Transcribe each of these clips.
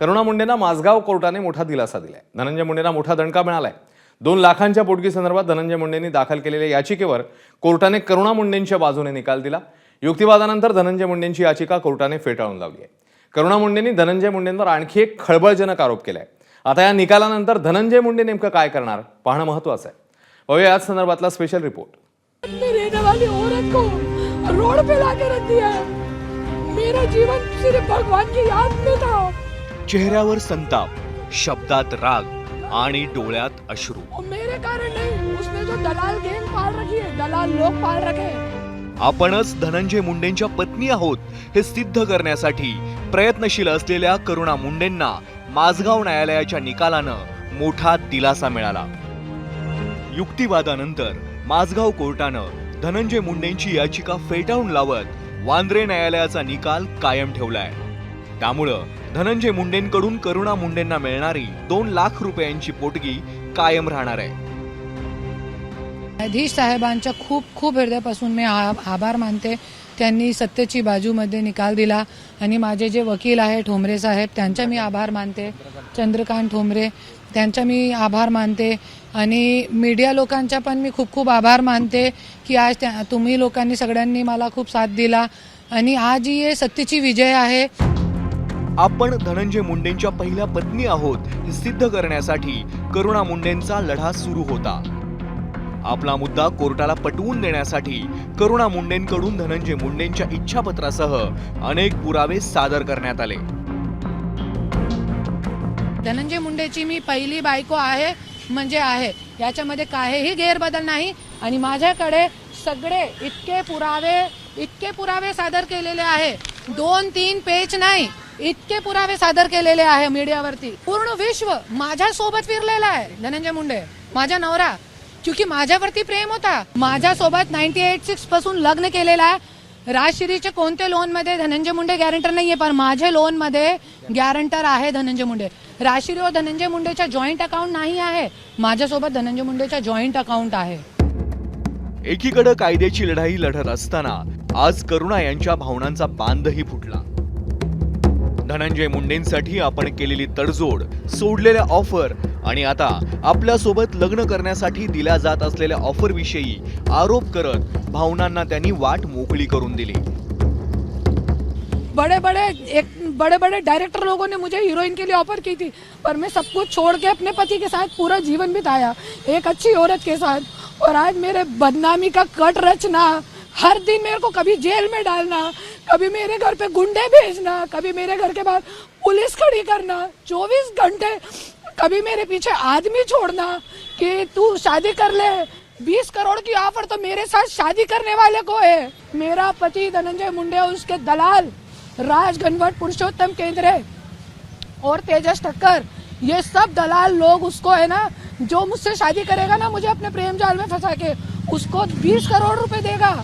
करुणा मुंडेंना माझगाव कोर्टाने मोठा दिलासा दिलाय। धनंजय मुंडेंना मोठा दणका मिळालाय। 2 लाखांच्या पोटगी संदर्भात धनंजय मुंडेंनी दाखल केलेल्या याचिकेवर कोर्टाने करुणा मुंडेंच्या बाजूने निकाल दिला। युक्तिवादानंतर धनंजय मुंडेंची याचिका कोर्टाने फेटाळून लावली आहे। करुणा मुंडेंनी धनंजय मुंडेंवर आणखी एक खळबळजनक आरोप केलाय। आता या निकालानंतर धनंजय मुंडे नेमकं काय करणार पाहणं महत्त्वाचं आहे। पाहूया याच संदर्भातला स्पेशल रिपोर्ट। रहने वाली औरत को रोड पे लाके रख दिया है। मेरा जीवन सिर्फ भगवान की याद में था। चेहऱ्यावर संताप, शब्दात राग आणि डोळ्यात अश्रू। और मेरे कारण नहीं, उसने जो दलाल गैंग पाल रखी है, दलाल लोग पाल रखे हैं। आपणच धनंजय मुंडेंच्या पत्नी आहोत हे सिद्ध करण्यासाठी प्रयत्नशील असलेल्या करुणा मुंडेंना माझगाव न्यायालयाच्या निकालानं मोठा दिलासा मिळाला। युक्तिवादानंतर माझगाव कोर्टानं धनंजय मुंडेंची याचिका फेटाळून लावत वांद्रे न्यायालयाचा निकाल कायम ठेवलाय। त्यामुळं धनंजय मुंडेंकडून करुणा मुंडेंना मिळणारी 2 लाख रुपयांची पोटगी कायम राहणार आहे। न्यायाधीश साहेबांच्या खूप हृदयापासून मी आभार मानते। त्यांनी सत्तेची बाजूमध्ये निकाल दिला आणि माझे जे वकील आहे ठोंबरे साहेब त्यांचा मी आभार मानते। चंद्रकांत ठोंबरे त्यांचा मी आभार मानते आणि मीडिया लोकांचा पण मी खूप आभार मानते की आज तुम्ही लोकांनी सगळ्यांनी मला खूप साथ दिला आणि आज ही सत्तेची विजय आहे। आपण धनंजय मुंडेंच्या पहिल्या पत्नी आहोत हे सिद्ध करण्यासाठी करुणा मुंडेंचा लढा सुरू होता। आपला मुद्दा कोर्टाला पटवून देण्यासाठी करुणा मुंडेंकडून धनंजय मुंडेंच्या इच्छापत्रासह अनेक पुरावे सादर करण्यात आले। धनंजय मुंडेची मी पहिली बायको आहे म्हणजे आहे, याच्यामध्ये काहीही गैरबदल नाही आणि माझ्याकडे सगळे इतके पुरावे सादर केलेले आहे। 2-3 पेज नाही, इतके पुरावे सादर केलेले आहे मीडियावरती। पूर्ण विश्व माझ्या सोबत फिरलेला आहे धनंजय मुंडे, माझा नवरा, क्योंकि माझ्यावरती प्रेम होता। माझ्यासोबत 98-6 पासून लग्न केलेला आहे। राजश्रीचे कोणते लोन मध्ये धनंजय मुंडे गॅरंटर नाहीये, पण माझे लोन मध्ये गॅरंटर आहे धनंजय मुंडे। राजश्री व धनंजय मुंडेचा जॉईंट अकाउंट नाही आहे, माझ्यासोबत धनंजय मुंडेचा जॉईंट अकाउंट आहे। एकीकडे कायद्याची लढाई लढत असताना आज करुणा यांच्या भावनांचा बांधही फुटला। धनंजय मुंडेंसाठी आपण केलेली तडजोड, सोडलेल्या ऑफर आणि आता आपल्या सोबत लग्न करण्यासाठी दिल्या जात असलेल्या ऑफर विषयी आरोप करत भावनांना त्यांनी वाट मोकळी करून दिली। बड़े बड़े डायरेक्टर लोगों ने मुझे हीरोइन के लिए ऑफर की थी, पर मैं सब कुछ छोड़ के अपने पति के साथ पूरा जीवन बिताया, एक अच्छी औरत के साथ। और आज मेरे बदनामी का कट रचना, हर दिन मेरे को कभी जेल में डालना, कभी मेरे घर पे गुंडे भेजना, कभी मेरे घर के बाहर पुलिस खड़ी करना 24 घंटे, कभी मेरे पीछे आदमी छोड़ना कि तू शादी कर ले। 20 करोड़ की ऑफर तो मेरे साथ शादी करने वाले को है। मेरा पति धनंजय मुंडे और उसके दलाल राज घनवट, पुरुषोत्तम केंद्रे और तेजस ठक्कर, ये सब दलाल लोग उसको है ना, जो मुझसे शादी करेगा ना मुझे अपने प्रेम जाल में फंसा के, उसको 20 करोड़ रुपए देगा।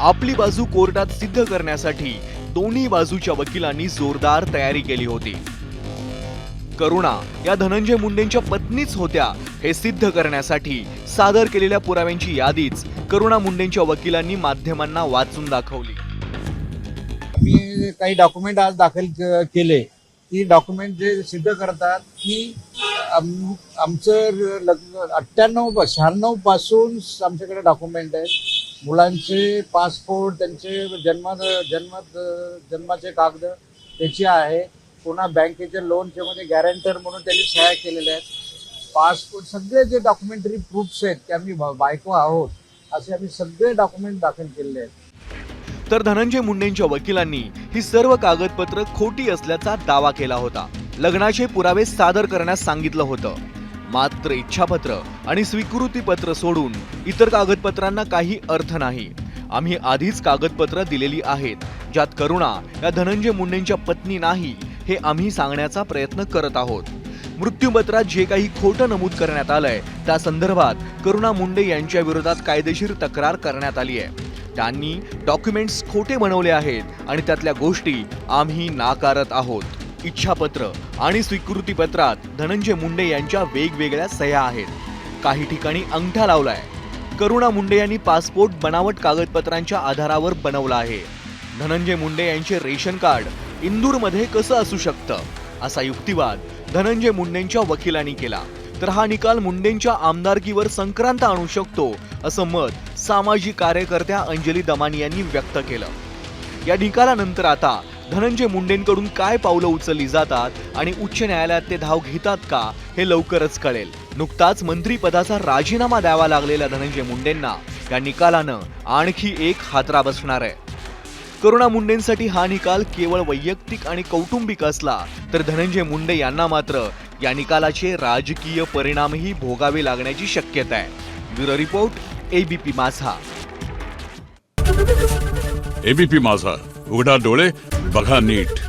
आपली बाजू कोर्टात सिद्ध करण्यासाठी दोन्ही बाजूच्या वकिलांनी जोरदार तयारी केली होती। करुणा या धनंजय मुंडेंच्या पत्नीच होत्या हे सिद्ध करण्यासाठी सादर केलेल्या पुराव्यांची यादीच करुणा मुंडेंच्या वकिलांनी माध्यमांना वाचून दाखवली। मी काही डॉक्युमेंट आज दाखल केले। ती डॉक्युमेंट जे सिद्ध करतात की आमचं लग्न 98-96 पासून आमच्याकडे डॉक्युमेंट आहेत। मुलांचे पासपोर्ट, त्यांचे जन्माचे कागद त्याची आहे। पुन्हा बँकेचे लोनचे मध्ये गॅरंटर म्हणून त्यांनी सह्या केलेल्या आहेत। पासपोर्ट, सगळे जे डॉक्युमेंटरी प्रूफ्स आहेत की आम्ही बायको आहोत असे आम्ही सगळे डॉक्युमेंट दाखल केलेले आहेत। तर धनंजय मुंडेंच्या वकिलांनी ही सर्व कागदपत्र खोटी असल्याचा दावा केला होता। लग्नाचे पुरावे सादर करण्यास सांगितलं होतं, मात्र इच्छापत्र आणि स्वीकृतीपत्र सोडून इतर कागदपत्रांना काही अर्थ नाही। आम्ही आधीच कागदपत्र दिलेली आहेत ज्यात करुणा या धनंजय मुंडेंच्या पत्नी नाही हे आम्ही सांगण्याचा प्रयत्न करत आहोत। मृत्यूपत्रात जे काही खोटं नमूद करण्यात आलंय त्या संदर्भात करुणा मुंडे यांच्या विरोधात कायदेशीर तक्रार करण्यात आली आहे। त्यांनी डॉक्युमेंट्स खोटे बनवले आहेत आणि त्यातल्या गोष्टी आम्ही नाकारत आहोत। इच्छापत्र आणि स्वीकृतीपत्रात धनंजय मुंडे यांच्या वेगवेगळ्या सह्या आहेत, काही ठिकाणी अंगठा लावलाय। करुणा मुंडे यांनी पासपोर्ट बनावट कागदपत्रांच्या आधारावर बनवला आहे। धनंजय मुंडे यांचे रेशन कार्ड इंदूरमध्ये कसं असू शकतं असा युक्तिवाद धनंजय मुंडेंच्या वकिलांनी केला. तर हा निकाल मुंडेंच्या आमदारकीवर संक्रांत आणू शकतो असं मत सामाजिक कार्यकर्त्या अंजली दमानी यांनी व्यक्त केलं. या निकालानंतर आता धनंजय मुंडेंकडून काय पावलं उचलली जातात आणि उच्च न्यायालयात ते धाव घेतात का हे लवकरच कळेल. नुकताच मंत्रीपदाचा राजीनामा द्यावा लागलेल्या धनंजय मुंडेंना या निकालानं आणखी एक हादरा बसणार आहे. करुणा मुंडेंसाठी हा निकाल केवळ वैयक्तिक आणि कौटुंबिक असला तर धनंजय मुंडे यांना मात्र या निकालाचे राजकीय परिणामही भोगावे लागण्याची शक्यता आहे. ब्युरो रिपोर्ट, एबीपी माझा. एबीपी माझा, उघडा डोळे बघा नीट.